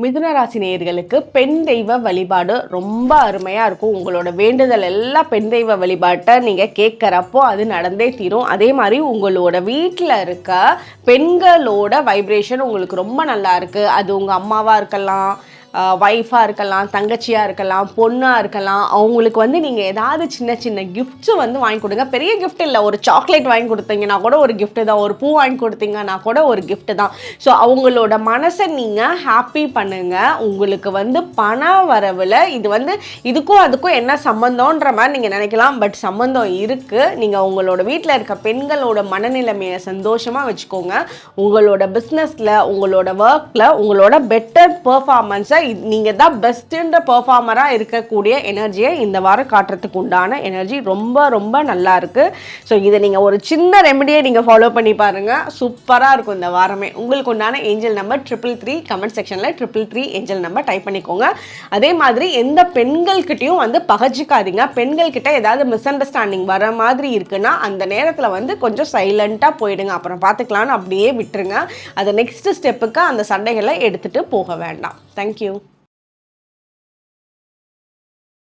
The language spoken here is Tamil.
மிதுன ராசி நேயர்களுக்கு பெண் தெய்வ வழிபாடு ரொம்ப அருமையாக இருக்கும். உங்களோட வேண்டுதல் எல்லாம் பெண் தெய்வ வழிபாட்டை நீங்கள் கேட்குறப்போ அது நடந்தே தீரும். அதே மாதிரி உங்களோட வீட்டில் இருக்க பெண்களோட வைப்ரேஷன் உங்களுக்கு ரொம்ப நல்லா இருக்குது. அது உங்கள் அம்மாவாக இருக்கலாம், ஒய்ஃபாக இருக்கலாம், தங்கச்சியாக இருக்கலாம், பொண்ணாக இருக்கலாம். அவங்களுக்கு நீங்கள் ஏதாவது சின்ன சின்ன கிஃப்ட்ஸு வாங்கி கொடுங்க. பெரிய கிஃப்ட் இல்லை, ஒரு சாக்லேட் வாங்கி கொடுத்தீங்கன்னா கூட ஒரு கிஃப்ட்டு தான், ஒரு பூ வாங்கி கொடுத்தீங்கன்னா கூட ஒரு கிஃப்ட்டு தான். ஸோ அவங்களோட மனசை நீங்கள் ஹாப்பி பண்ணுங்கள். உங்களுக்கு பண வரவில் இதுக்கும் அதுக்கும் என்ன சம்மந்தன்ற மாதிரி நீங்கள் நினைக்கலாம். பட் சம்மந்தம் இருக்குது. நீங்கள் உங்களோட வீட்டில் இருக்க பெண்களோட மனநிலைமையை சந்தோஷமாக வச்சுக்கோங்க. உங்களோட பிஸ்னஸில், உங்களோட ஒர்க்கில் உங்களோட பெட்டர் பெர்ஃபார்மன்ஸை நீங்கள் தான் பெஸ்ட்டுன்ற பெர்ஃபார்மராக இருக்கக்கூடிய எனர்ஜியை இந்த வாரம் காட்டுறதுக்கு உண்டான எனர்ஜி ரொம்ப ரொம்ப நல்லா இருக்குது. ஸோ இதை நீங்கள் ஒரு சின்ன ரெமெடியை நீங்கள் ஃபாலோ பண்ணி பாருங்கள். சூப்பராக இருக்கும் இந்த வாரமே. உங்களுக்கு உண்டான ஏஞ்சல் நம்பர் 333. கமெண்ட் செக்ஷனில் 333 ஏஞ்சல் நம்பர் டைப் பண்ணிக்கோங்க. அதே மாதிரி எந்த பெண்கள்கிட்டையும் பகச்சிக்காதீங்க. பெண்கள்கிட்ட ஏதாவது மிஸ் அண்டர்ஸ்டாண்டிங் வர மாதிரி இருக்குன்னா அந்த நேரத்தில் கொஞ்சம் சைலண்ட்டாக போயிடுங்க. அப்புறம் பார்த்துக்கலான்னு அப்படியே விட்டுருங்க. அதை நெக்ஸ்ட் ஸ்டெப்புக்கு அந்த சண்டைகளை எடுத்துகிட்டு போக வேண்டாம். தேங்க்யூ.